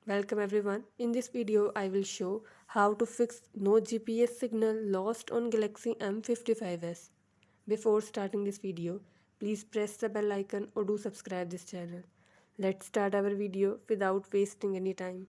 Welcome everyone. In this video I will show how to fix no GPS signal lost on Galaxy M55s. Before starting this video, please press the bell icon or do subscribe this channel. Let's start our video without wasting any time.